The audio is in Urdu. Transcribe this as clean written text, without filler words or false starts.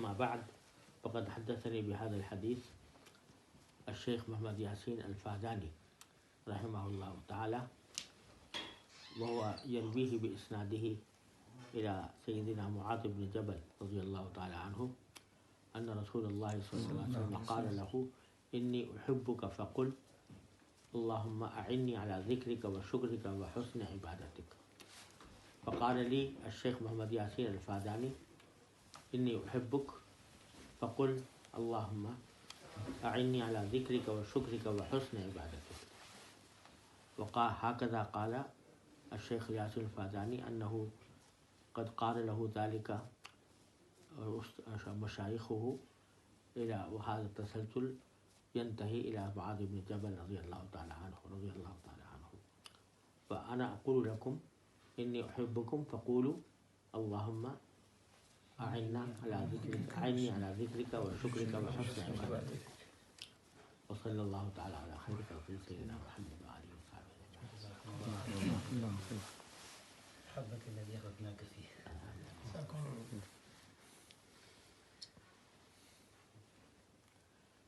أما بعد فقد حدثني بهذا الحديث الشيخ محمد ياسين الفاداني رحمه الله تعالى، وهو يرويه بإسناده إلى سيدنا معاذ بن جبل رضي الله تعالى عنه أن رسول الله صلى الله عليه وسلم قال له إني أحبك فقل اللهم أعني على ذكرك وشكرك وحسن عبادتك. فقال لي الشيخ محمد ياسين الفاداني إني أحبك فقل اللهم أعني على ذكرك وشكرك وحسن عبادتك. وقال هكذا قال الشيخ ياسين الفاداني أنه قد قال له ذلك مشايخه إلى، وهذا التسلسل ينتهي إلى معاذ بن جبل رضي الله تعالى عنه. فأنا أقول لكم إني أحبكم فقولوا اللهم أعني على ذكرك وشكرك وحسن عبادتك. وصلى الله تعالى على خير خلق سيدنا محمد وعلى